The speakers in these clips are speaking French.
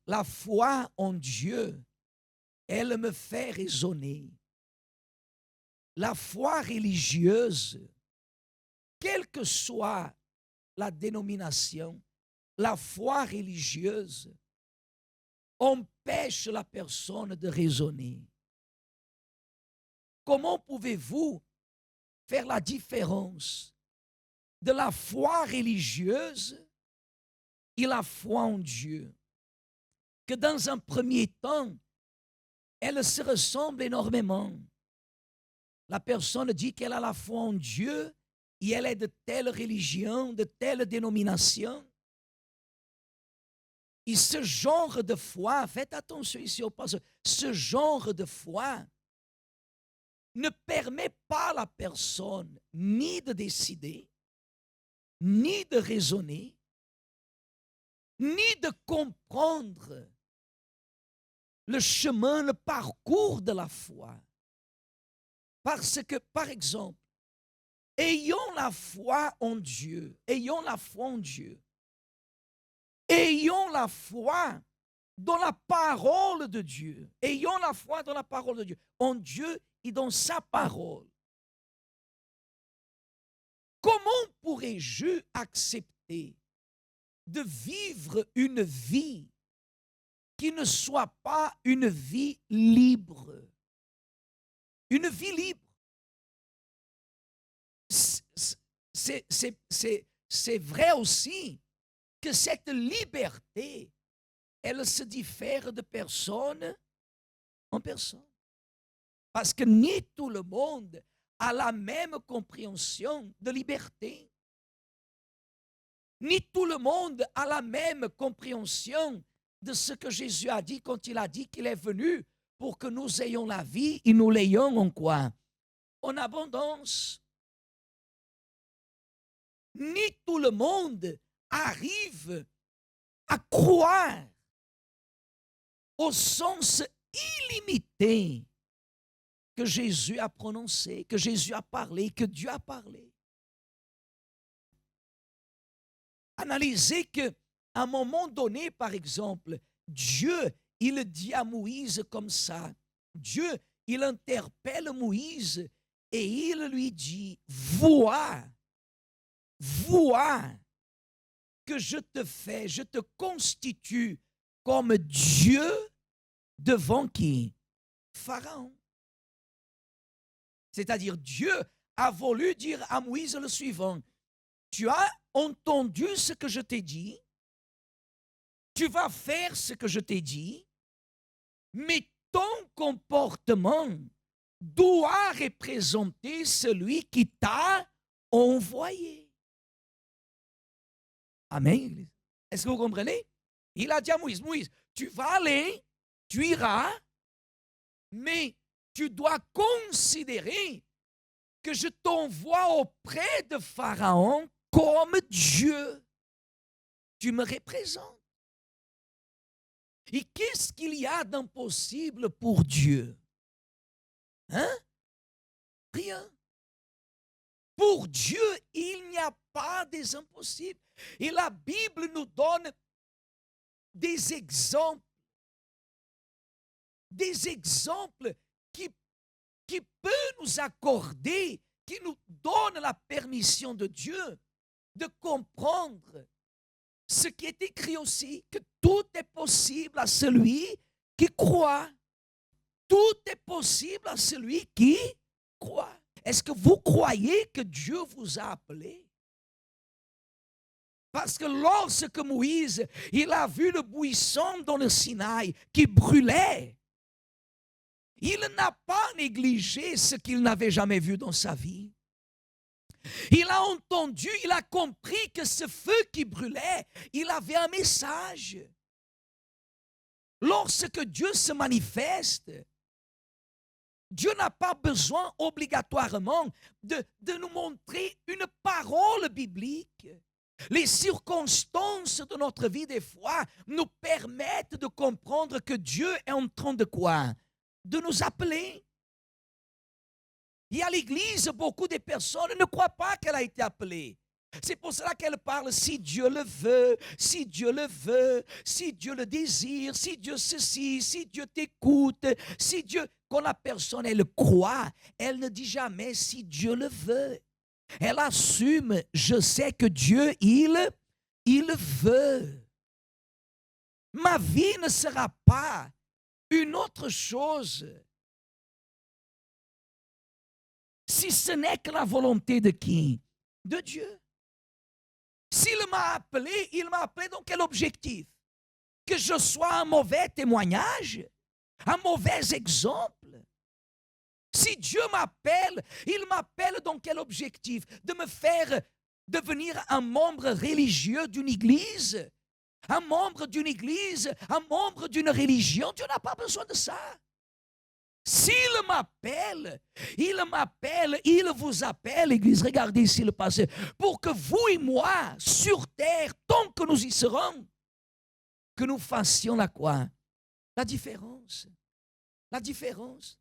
la foi en Dieu, elle me fait raisonner. La foi religieuse, quelle que soit la dénomination, la foi religieuse empêche la personne de raisonner. Comment pouvez-vous faire la différence de la foi religieuse et la foi en Dieu? Que dans un premier temps, elles se ressemblent énormément. La personne dit qu'elle a la foi en Dieu et elle est de telle religion, de telle dénomination. Et ce genre de foi, faites attention ici au passage, ce genre de foi ne permet pas à la personne ni de décider, ni de raisonner, ni de comprendre le chemin, le parcours de la foi. Parce que, par exemple, ayons la foi en Dieu, ayons la foi en Dieu, ayons la foi dans la parole de Dieu, ayons la foi dans la parole de Dieu, en Dieu et dans sa parole. Comment pourrais-je accepter de vivre une vie qui ne soit pas une vie libre? Une vie libre. C'est vrai aussi que cette liberté, elle se diffère de personne en personne. Parce que ni tout le monde a la même compréhension de liberté. Ni tout le monde a la même compréhension de ce que Jésus a dit quand il a dit qu'il est venu pour que nous ayons la vie et nous l'ayons en quoi? En abondance. Ni tout le monde arrive à croire au sens illimité que Jésus a prononcé, que Jésus a parlé, que Dieu a parlé. Analysez qu'à un moment donné, par exemple, Dieu, il dit à Moïse comme ça. Dieu, il interpelle Moïse et il lui dit, vois que je te fais, je te constitue comme Dieu devant qui? Pharaon. C'est-à-dire Dieu a voulu dire à Moïse le suivant, tu as entendu ce que je t'ai dit, tu vas faire ce que je t'ai dit, mais ton comportement doit représenter celui qui t'a envoyé. Amen. Est-ce que vous comprenez? Il a dit à Moïse, Moïse, tu vas aller, tu iras, mais tu dois considérer que je t'envoie auprès de Pharaon comme Dieu. Tu me représentes. Et qu'est-ce qu'il y a d'impossible pour Dieu? Hein? Rien. Pour Dieu, il n'y a pas des impossibles. Et la Bible nous donne des exemples qui peuvent nous accorder, qui nous donnent la permission de Dieu de comprendre ce qui est écrit aussi, que tout est possible à celui qui croit. Tout est possible à celui qui croit. Est-ce que vous croyez que Dieu vous a appelé? Parce que lorsque Moïse, il a vu le buisson dans le Sinaï qui brûlait, il n'a pas négligé ce qu'il n'avait jamais vu dans sa vie. Il a entendu, il a compris que ce feu qui brûlait, il avait un message. Lorsque Dieu se manifeste, Dieu n'a pas besoin obligatoirement de nous montrer une parole biblique. Les circonstances de notre vie, des fois, nous permettent de comprendre que Dieu est en train de quoi? De nous appeler. Et à l'église, beaucoup de personnes ne croient pas qu'elle a été appelée. C'est pour cela qu'elle parle si Dieu le veut, si Dieu le veut, si Dieu le désire, si Dieu ceci, si Dieu t'écoute, si Dieu... Quand la personne, elle croit, elle ne dit jamais si Dieu le veut. Elle assume, je sais que Dieu, il veut. Ma vie ne sera pas une autre chose si ce n'est que la volonté de qui? De Dieu. S'il m'a appelé, il m'a appelé dans quel objectif? Que je sois un mauvais témoignage, un mauvais exemple. Si Dieu m'appelle, il m'appelle dans quel objectif? De me faire devenir un membre religieux d'une église, un membre d'une église, un membre d'une religion. Dieu n'a pas besoin de ça. S'il m'appelle, il vous appelle, Église, regardez ici le passé, pour que vous et moi, sur terre, tant que nous y serons, que nous fassions la quoi? La différence. La différence.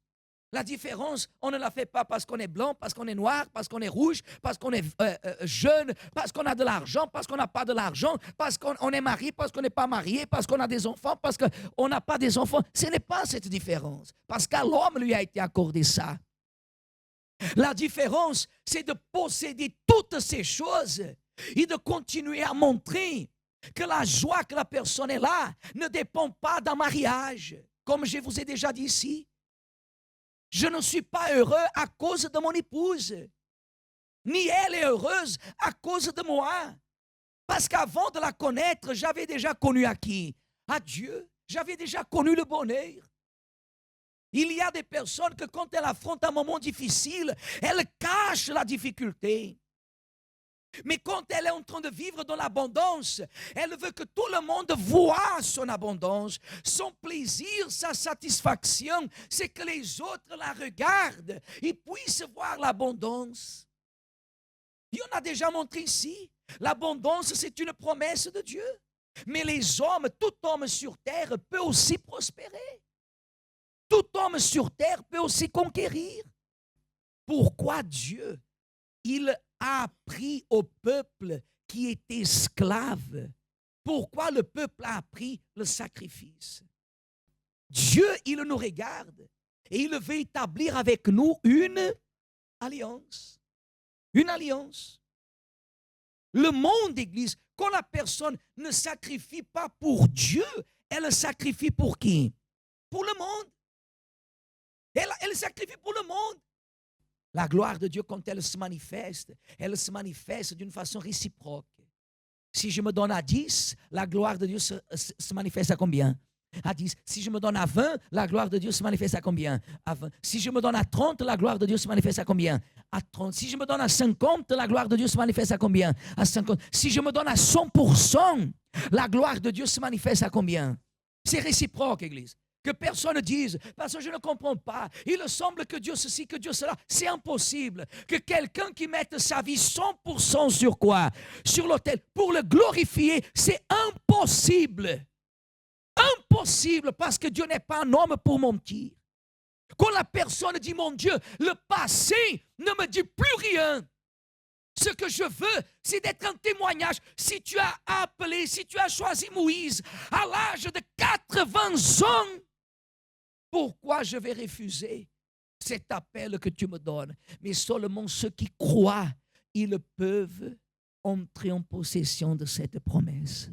La différence, on ne la fait pas parce qu'on est blanc, parce qu'on est noir, parce qu'on est rouge, parce qu'on est jeune, parce qu'on a de l'argent, parce qu'on n'a pas de l'argent, parce qu'on est marié, parce qu'on n'est pas marié, parce qu'on a des enfants, parce qu'on n'a pas des enfants. Ce n'est pas cette différence, parce qu'à l'homme lui a été accordé ça. La différence, c'est de posséder toutes ces choses et de continuer à montrer que la joie que la personne est là ne dépend pas d'un mariage, comme je vous ai déjà dit ici. Je ne suis pas heureux à cause de mon épouse, ni elle est heureuse à cause de moi. Parce qu'avant de la connaître, j'avais déjà connu à qui? À Dieu. J'avais déjà connu le bonheur. Il y a des personnes que quand elles affrontent un moment difficile, elles cachent la difficulté. Mais quand elle est en train de vivre dans l'abondance, elle veut que tout le monde voie son abondance, son plaisir, sa satisfaction. C'est que les autres la regardent et puissent voir l'abondance. Il y en a déjà montré ici. L'abondance, c'est une promesse de Dieu. Mais les hommes, tout homme sur terre peut aussi prospérer. Tout homme sur terre peut aussi conquérir. Pourquoi Dieu, il a appris au peuple qui était esclave? Pourquoi le peuple a appris le sacrifice? Dieu, il nous regarde et il veut établir avec nous une alliance. Une alliance. Le monde, Église, quand la personne ne sacrifie pas pour Dieu, elle sacrifie pour qui? Pour le monde. Elle sacrifie pour le monde. La gloire de Dieu, quand elle se manifeste d'une façon réciproque. Si je me donne à 10, la gloire de Dieu se manifeste à combien? À 10. Si je me donne à 20, la gloire de Dieu se manifeste à combien? À 20. Si je me donne à 30, la gloire de Dieu se manifeste à combien? À 30. Si je me donne à 50, la gloire de Dieu se manifeste à combien? À 50. Si je me donne à 100%, la gloire de Dieu se manifeste à combien? C'est réciproque, Église. Que personne ne dise, parce que je ne comprends pas, il semble que Dieu ceci, que Dieu cela, c'est impossible. Que quelqu'un qui mette sa vie 100% sur quoi? Sur l'autel, pour le glorifier, c'est impossible. Impossible, parce que Dieu n'est pas un homme pour mentir. Quand la personne dit, mon Dieu, le passé ne me dit plus rien. Ce que je veux, c'est d'être un témoignage. Si tu as appelé, si tu as choisi Moïse à l'âge de 80 ans, pourquoi je vais refuser cet appel que tu me donnes? Mais seulement ceux qui croient, ils peuvent entrer en possession de cette promesse.